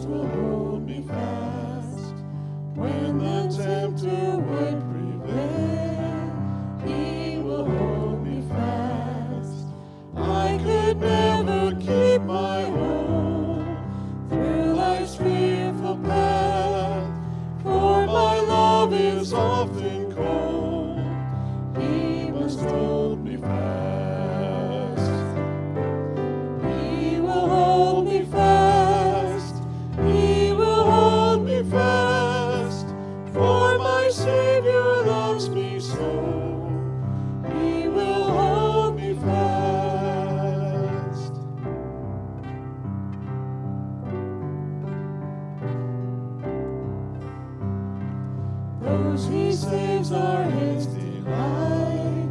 will hold me fast. When the tempter would prevail, he will hold me fast. I could never keep my hold through life's fearful path, for my love is often cold. He must hold me fast. He will hold me fast. He will hold me fast, for my Savior loves me so. He will hold me fast. Those he saves are his delight.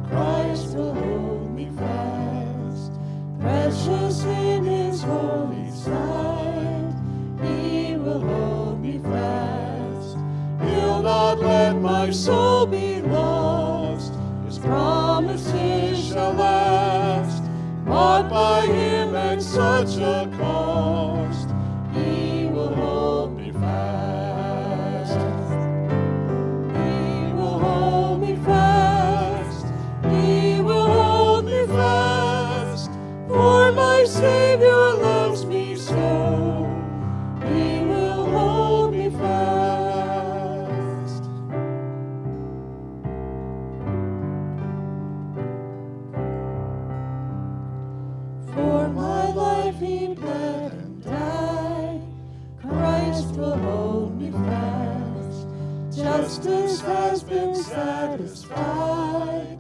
Christ will hold me fast. Precious in his holy sight, he will hold me fast. He'll not let my soul be lost. His promises shall last. Bought by him at such a cost, he will hold me fast. He will hold me fast. He will hold me fast, for my Savior loves me so. He will hold me fast. For my life he bled and died. Christ will hold me fast. Justice has been satisfied.